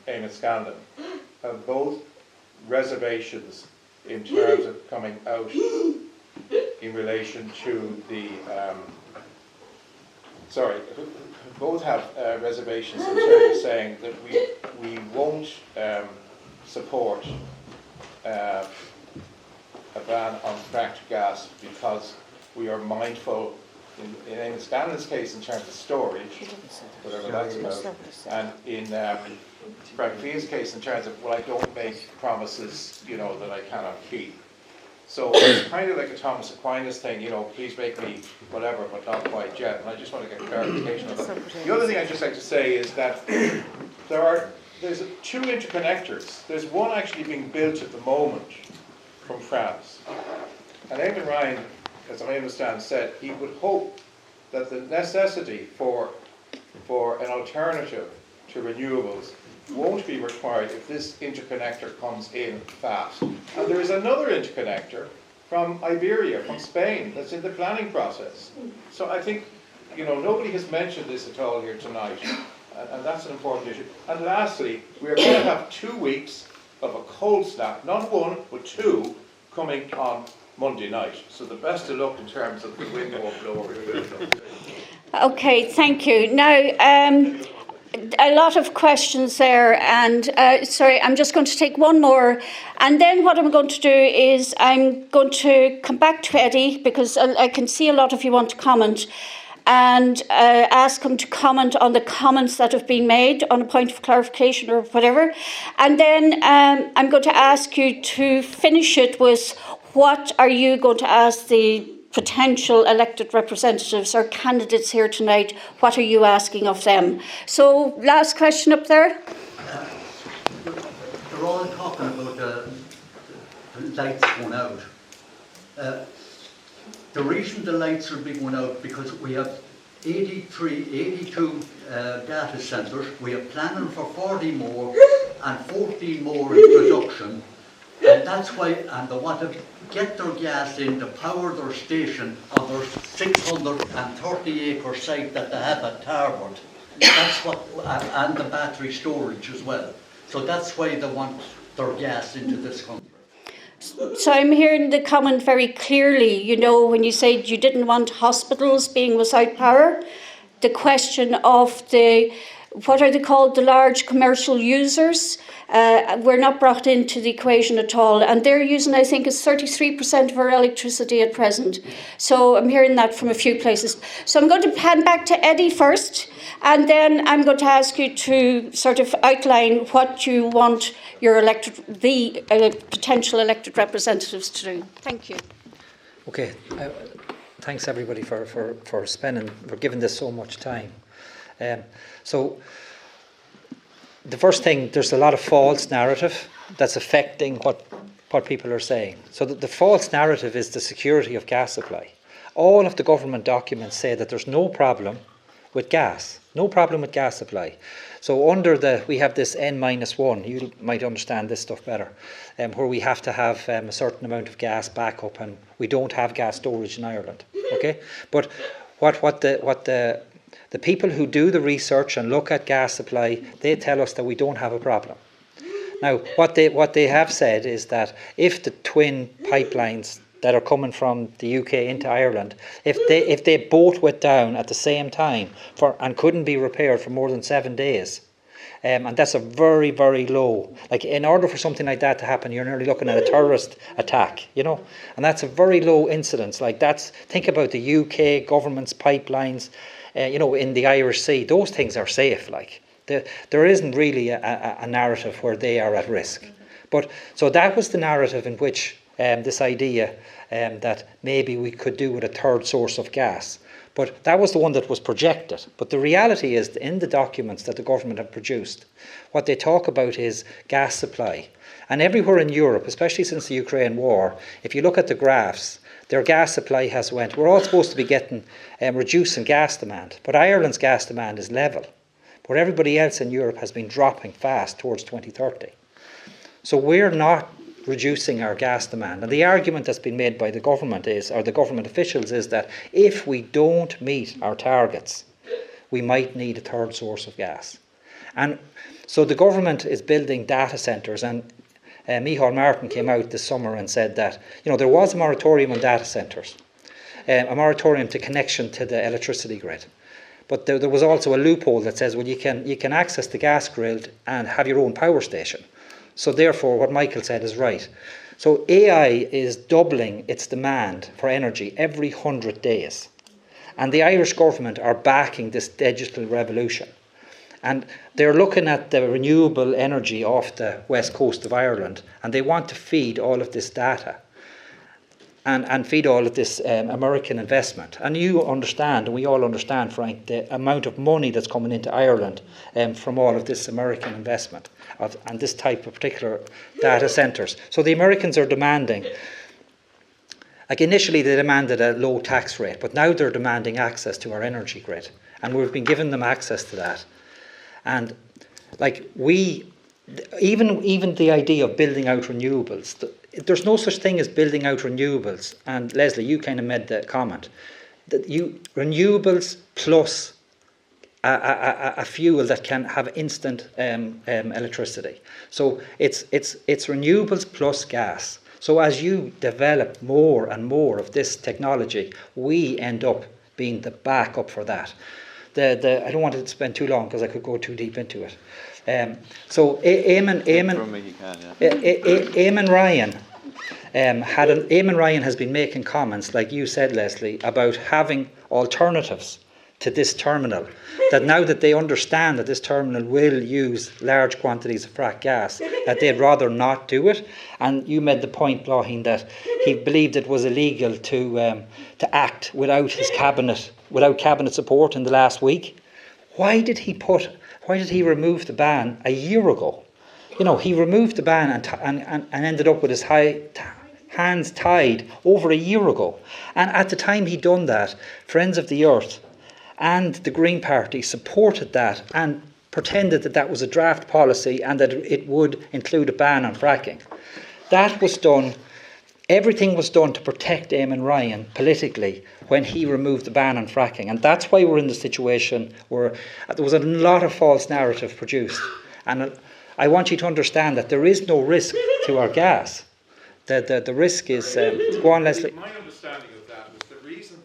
Eamon Scanlon, have both reservations in terms of coming out in relation to the both have reservations in terms of saying that we won't support a ban on fracked gas because we are mindful, in Eamon Scanlon's case, in terms of storage, whatever that's about, and in Frank Feehan's case, in terms of, well, I don't make promises, that I cannot keep. So it's kind of like a Thomas Aquinas thing, please make me whatever, but not quite yet. And I just want to get clarification on that. The other thing I'd just like to say is that there's two interconnectors. There's one actually being built at the moment from France. And Eamon Ryan, as I understand, said he would hope that the necessity for an alternative to renewables won't be required if this interconnector comes in fast. And there is another interconnector from Iberia, from Spain, that's in the planning process. So I think, nobody has mentioned this at all here tonight, and that's an important issue. And lastly, we are going to have 2 weeks of a cold snap, not one, but two, coming on Monday night. So the best of luck in terms of the wind won't blow over. Okay, thank you. Now, a lot of questions there, and sorry, I'm just going to take one more, and then what I'm going to do is I'm going to come back to Eddie, because I can see a lot of you want to comment, and ask him to comment on the comments that have been made on a point of clarification or whatever, and then I'm going to ask you to finish it with what are you going to ask the potential elected representatives or candidates here tonight, what are you asking of them? So, last question up there. They're all talking about the lights going out. The reason the lights are being going out because we have 82 data centres, we are planning for 40 more and 14 more in production. And that's why, and they want to get their gas in to power their station on their 630-acre site that they have at Tarbert. That's what, and the battery storage as well. So that's why they want their gas into this country. So I'm hearing the comment very clearly, when you said you didn't want hospitals being without power, the question of what are they called, the large commercial users, were not brought into the equation at all. And they're using, I think, it's 33% of our electricity at present. So I'm hearing that from a few places. So I'm going to hand back to Eddie first, and then I'm going to ask you to sort of outline what you want your potential elected representatives to do. Thank you. Okay. Thanks everybody for giving this so much time. So the first thing, there's a lot of false narrative that's affecting what people are saying. So the false narrative is the security of gas supply. All of the government documents say that there's no problem with gas, no problem with gas supply. So we have this N-1, you might understand this stuff better, where we have to have a certain amount of gas backup, and we don't have gas storage in Ireland. Okay, but what the people who do the research and look at gas supply, they tell us that we don't have a problem. Now, what they have said is that if the twin pipelines that are coming from the UK into Ireland, if they both went down at the same time and couldn't be repaired for more than 7 days, and that's a very, very low. Like, in order for something like that to happen, you're nearly looking at a terrorist attack, and that's a very low incidence. Like, think about the UK government's pipelines, in the Irish Sea. Those things are safe. Like, there isn't really a narrative where they are at risk. But so that was the narrative in which this idea that maybe we could do with a third source of gas. But that was the one that was projected. But the reality is, in the documents that the government have produced, what they talk about is gas supply. And everywhere in Europe, especially since the Ukraine war, if you look at the graphs, their gas supply has went. We're all supposed to be getting reducing gas demand, but Ireland's gas demand is level. But everybody else in Europe has been dropping fast towards 2030. So we're not reducing our gas demand. And the argument that's been made by the government is, or the government officials, is that if we don't meet our targets, we might need a third source of gas. And so the government is building data centres, and Micheál Martin came out this summer and said that, there was a moratorium on data centres, a moratorium to connection to the electricity grid. But there was also a loophole that says, well, you can access the gas grid and have your own power station. So therefore, what Michael said is right. So AI is doubling its demand for energy every 100 days. And the Irish government are backing this digital revolution. And they're looking at the renewable energy off the west coast of Ireland, and they want to feed all of this data and feed all of this American investment. And you understand, and we all understand, Frank, the amount of money that's coming into Ireland from all of this American investment and this type of particular data centres. So the Americans are demanding, like initially they demanded a low tax rate, but now they're demanding access to our energy grid. And we've been giving them access to that. And like even the idea of building out renewables, there's no such thing as building out renewables. And Leslie, you kind of made the comment that renewables plus a fuel that can have instant electricity. So it's renewables plus gas. So as you develop more and more of this technology, we end up being the backup for that. I don't want to spend too long because I could go too deep into it. So Eamon Ryan Eamon Ryan has been making comments, like you said, Leslie, about having alternatives to this terminal. That now that they understand that this terminal will use large quantities of fracked gas, that they'd rather not do it. And you made the point, Láithín, that he believed it was illegal to act without cabinet support in the last week. Why did he remove the ban a year ago? He removed the ban and ended up with his hands tied over a year ago. And at the time he'd done that, Friends of the Earth and the Green Party supported that and pretended that that was a draft policy and that it would include a ban on fracking. That was done. Everything was done to protect Eamon Ryan politically when he removed the ban on fracking. And that's why we're in the situation where there was a lot of false narrative produced. And I want you to understand that there is no risk to our gas. The risk is... go on, Leslie. My understanding of that was the reason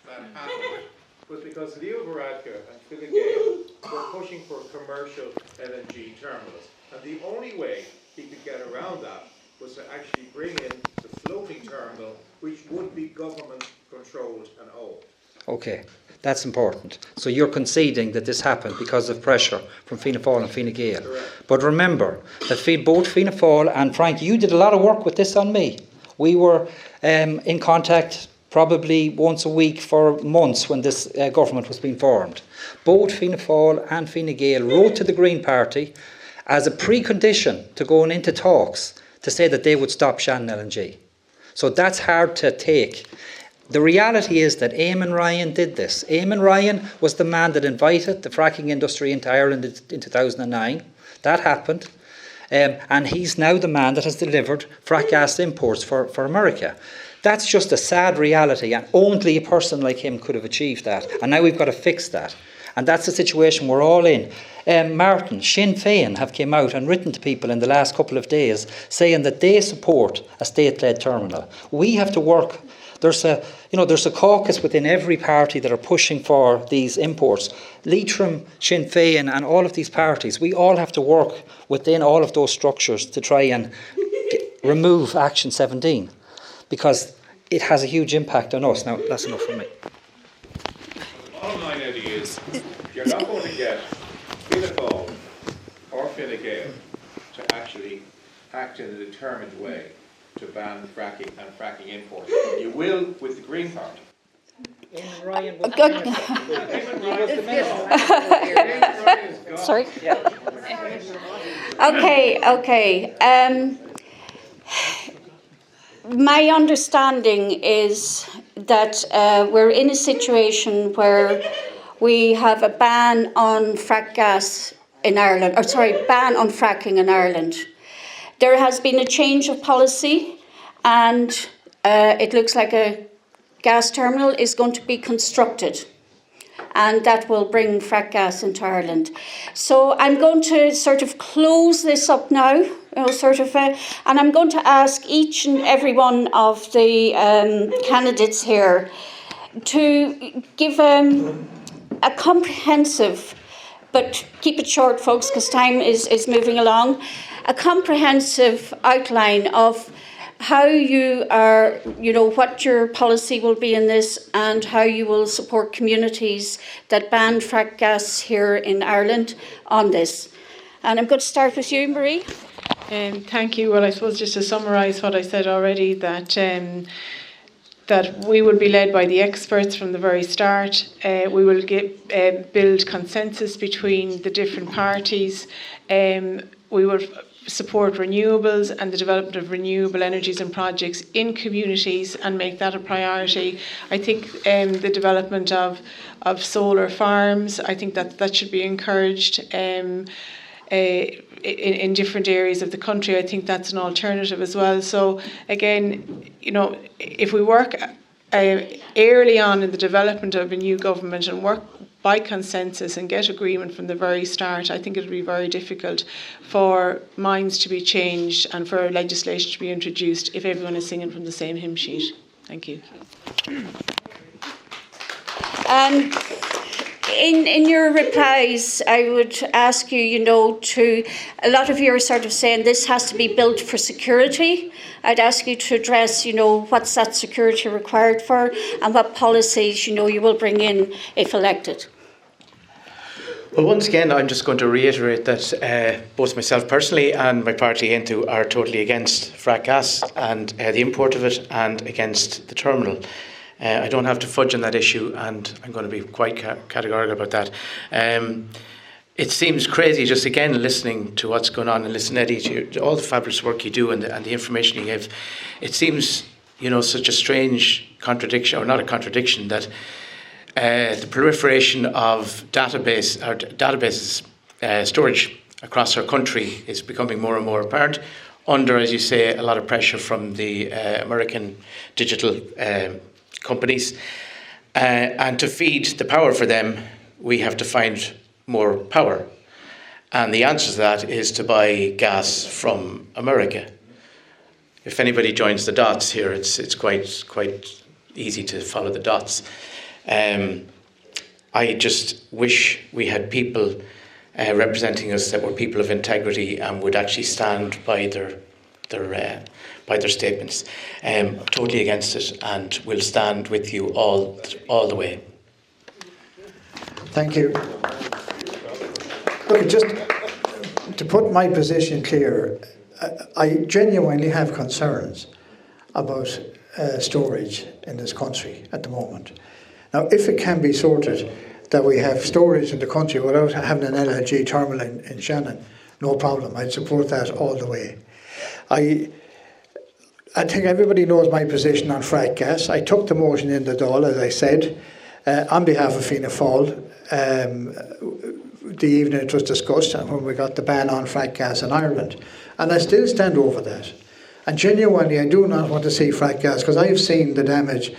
that happened was because Leo Varadkar and Fine Gael were pushing for commercial LNG terminals. And the only way he could get around that was to actually bring in the floating terminal, which would be government controlled and owned. Okay, that's important. So you're conceding that this happened because of pressure from Fianna Fáil and Fine Gael. But remember that both Fianna Fáil and Frank, you did a lot of work with this on me. We were in contact probably once a week for months when this government was being formed. Both Fianna Fáil and Fine Gael wrote to the Green Party as a precondition to going into talks to say that they would stop Shannon LNG. So that's hard to take. The reality is that Eamon Ryan did this. Eamon Ryan was the man that invited the fracking industry into Ireland in 2009. That happened. And he's now the man that has delivered frack gas imports for America. That's just a sad reality, and only a person like him could have achieved that. And now we've got to fix that. And that's the situation we're all in. Martin, Sinn Féin have came out and written to people in the last couple of days saying that they support a state-led terminal. We have to work. There's a caucus within every party that are pushing for these imports. Leitrim, Sinn Féin and all of these parties, we all have to work within all of those structures to try and remove Action 17, because it has a huge impact on us. Now, that's enough from me. The bottom line, Eddie, is you're not going to get Fianna Fáil or Fine Gael to actually act in a determined way to ban fracking and fracking imports. You will with the Green Party. Sorry. Okay. My understanding is that we're in a situation where we have a ban on frack gas in Ireland, ban on fracking in Ireland. There has been a change of policy, and it looks like a gas terminal is going to be constructed, and that will bring frack gas into Ireland. So I'm going to sort of close this up now, and I'm going to ask each and every one of the candidates here to give a comprehensive, but keep it short, folks, because time is moving along, a comprehensive outline of how you are, what your policy will be in this, and how you will support communities that ban frack gas here in Ireland on this. And I'm going to start with you, Marie. Thank you. Well, I suppose just to summarise what I said already, that we will be led by the experts from the very start. We will build consensus between the different parties. We will support renewables and the development of renewable energies and projects in communities and make that a priority. I think the development of solar farms, I think that should be encouraged in different areas of the country. I think that's an alternative as well. So again, if we work early on in the development of a new government and work by consensus and get agreement from the very start, I think it would be very difficult for minds to be changed and for legislation to be introduced if everyone is singing from the same hymn sheet. Thank you. In your replies, I would ask you, a lot of you are sort of saying this has to be built for security. I'd ask you to address, what's that security required for, and what policies, you will bring in if elected. Well, once again, I'm just going to reiterate that both myself personally and my party Into are totally against frack gas and the import of it, and against the terminal. I don't have to fudge on that issue, and I'm going to be quite categorical about that. It seems crazy, just again listening to what's going on, and listen, Eddie, to all the fabulous work you do and the information you give. It seems, such a strange contradiction, or not a contradiction, that the proliferation of databases storage across our country is becoming more and more apparent, under, as you say, a lot of pressure from the American digital companies. And to feed the power for them, we have to find more power. And the answer to that is to buy gas from America. If anybody joins the dots here, it's quite easy to follow the dots. I just wish we had people representing us that were people of integrity and would actually stand by their statements. Totally against it, and will stand with you all the way. Thank you. Look, just to put my position clear, I genuinely have concerns about storage in this country at the moment. Now, if it can be sorted that we have storage in the country without having an LNG terminal in Shannon, no problem. I'd support that all the way. I think everybody knows my position on frack gas. I took the motion in the Dáil, as I said, on behalf of Fianna Fáil, the evening it was discussed, and when we got the ban on frack gas in Ireland. And I still stand over that. And genuinely, I do not want to see frack gas, because I have seen the damage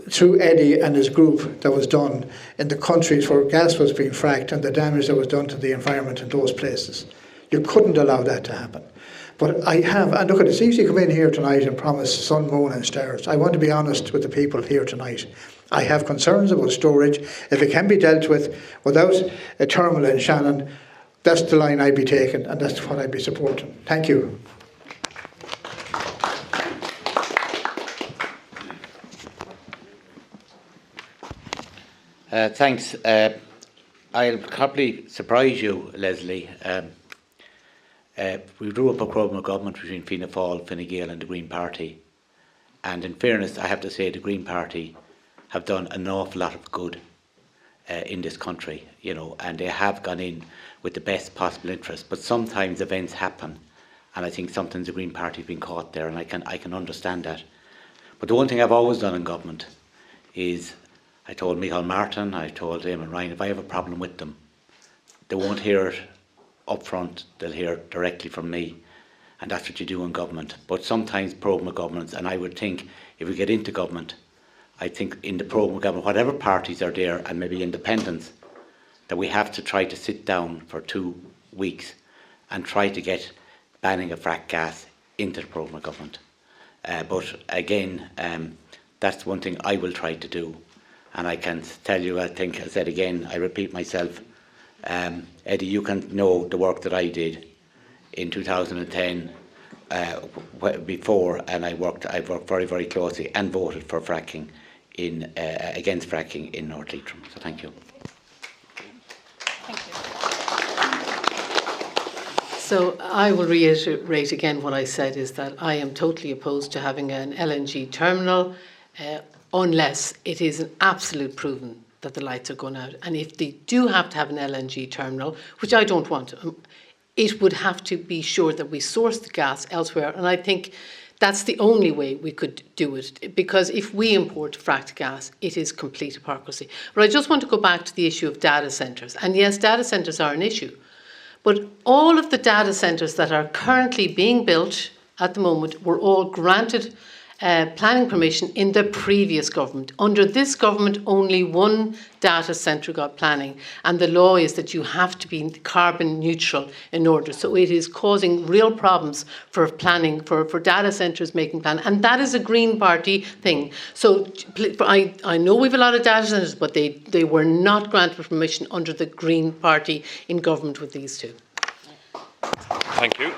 through Eddie and his group that was done in the countries where gas was being fracked, and the damage that was done to the environment in those places. You couldn't allow that to happen. But I have, and look, it's easy to come in here tonight and promise sun, moon and stars. I want to be honest with the people here tonight. I have concerns about storage. If it can be dealt with without a terminal in Shannon, that's the line I'd be taking, and that's what I'd be supporting. Thank you. Thanks. I'll probably surprise you, Leslie. We drew up a programme of government between Fianna Fáil, Fine Gael and the Green Party. And in fairness, I have to say the Green Party have done an awful lot of good in this country, you know, and they have gone in with the best possible interest. But sometimes events happen, and I think sometimes the Green Party has been caught there, and I can understand that. But the one thing I've always done in government is, I told Micheál Martin, I told Eamon Ryan, if I have a problem with them, they won't hear it up front, they'll hear it directly from me. And that's what you do in government. But sometimes programme of governance, and I would think if we get into government, I think in the programme of government, whatever parties are there and maybe independents, that we have to try to sit down for 2 weeks and try to get banning of fracked gas into the programme of government. But again, that's one thing I will try to do. And I can tell you, I think I said again, I repeat myself, Eddie, you can know the work that I did in 2010 before, and I've worked very, very closely and voted for fracking against fracking in North Leitrim. So thank you. So I will reiterate again what I said, is that I am totally opposed to having an LNG terminal unless it is an absolute proven that the lights are going out. And if they do have to have an LNG terminal, which I don't want, it would have to be sure that we source the gas elsewhere. And I think that's the only way we could do it, because if we import fracked gas, it is complete hypocrisy. But I just want to go back to the issue of data centres. And yes, data centres are an issue. But all of the data centres that are currently being built at the moment were all granted planning permission in the previous government. Under this government, only one data centre got planning, and the law is that you have to be carbon neutral in order. So it is causing real problems for planning, for data centres making plan, and that is a Green Party thing. So I know we have a lot of data centres, but they were not granted permission under the Green Party in government with these two. Thank you.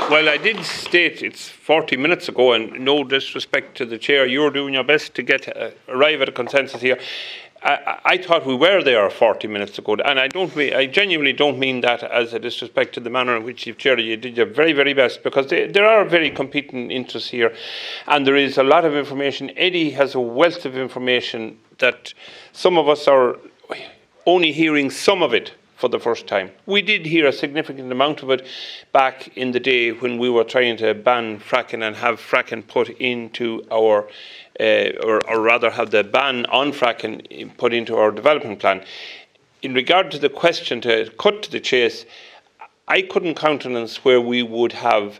Well, I did state it's 40 minutes ago, and no disrespect to the chair, you're doing your best to arrive at a consensus here. I thought we were there 40 minutes ago, and I genuinely don't mean that as a disrespect to the manner in which you've chaired. You did your very, very best, because there are very competing interests here, and there is a lot of information. Eddie has a wealth of information that some of us are only hearing some of it for the first time. We did hear a significant amount of it back in the day when we were trying to ban fracking and have fracking put into our, or rather have the ban on fracking put into our development plan. In regard to the question, to cut to the chase, I couldn't countenance where we would have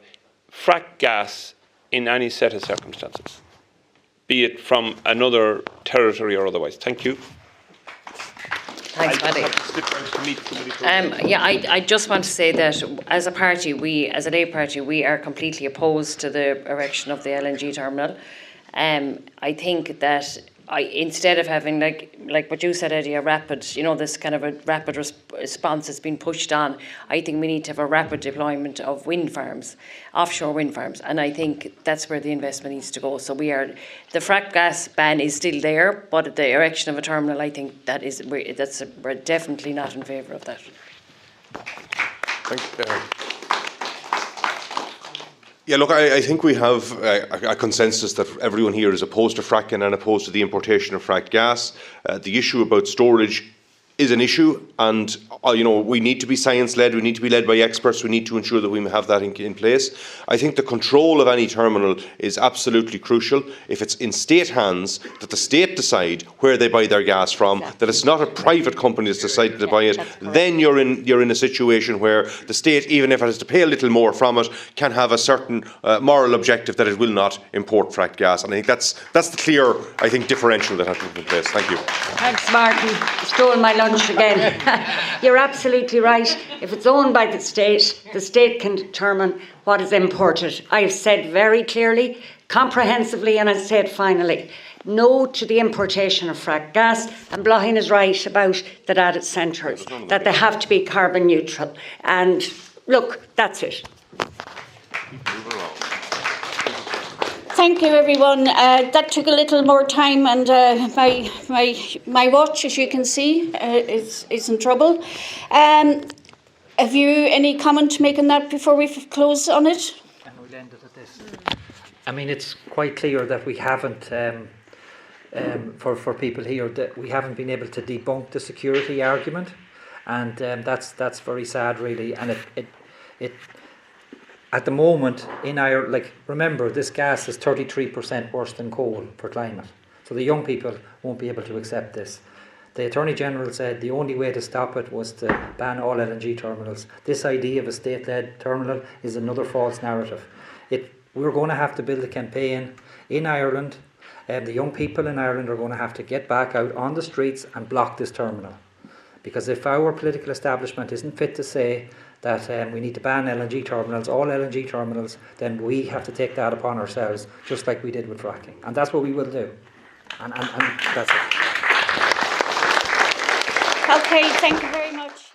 fracked gas in any set of circumstances, be it from another territory or otherwise. Thank you. Thanks, Paddy. I just want to say that as a party, as a Labour Party, we are completely opposed to the erection of the LNG terminal. I think that instead of having, like what you said, Eddie, a rapid, this kind of a rapid response has been pushed on, I think we need to have a rapid deployment of wind farms, offshore wind farms, and I think that's where the investment needs to go. So the fracked gas ban is still there, but the erection of a terminal, I think we're definitely not in favour of that. Thank you. Yeah, look, I think we have a consensus that everyone here is opposed to fracking and opposed to the importation of fracked gas. The issue about storage is an issue, and we need to be science-led, we need to be led by experts, we need to ensure that we have that in place. I think the control of any terminal is absolutely crucial. If it's in state hands, that the state decide where they buy their gas from, that it's not a private company that's decided to buy it, then you're in a situation where the state, even if it has to pay a little more from it, can have a certain moral objective that it will not import fracked gas. And I think that's the clear, differential that has to be in place. Thank you. Thanks, Martin. Stole my lunch again. You're absolutely right. If it's owned by the state can determine what is imported. I've said very clearly, comprehensively, and I'll say it finally, no to the importation of fracked gas. And Blochin is right about the data centres, that they have to be carbon neutral. And look, that's it. Thank you, everyone. That took a little more time, and my watch, as you can see, is in trouble. Have you any comment to make on that before we close on it? And we'll end it at this. I mean, it's quite clear that we haven't, for people here, that we haven't been able to debunk the security argument, and that's very sad, really. And it at the moment in Ireland, like, remember, this gas is 33% worse than coal for climate. So the young people won't be able to accept this. The Attorney General said the only way to stop it was to ban all LNG terminals. This idea of a state-led terminal is another false narrative. We're going to have to build a campaign in Ireland, and the young people in Ireland are going to have to get back out on the streets and block this terminal. Because if our political establishment isn't fit to say that we need to ban LNG terminals, all LNG terminals, then we have to take that upon ourselves, just like we did with fracking. And that's what we will do. And that's it. Okay, thank you very much.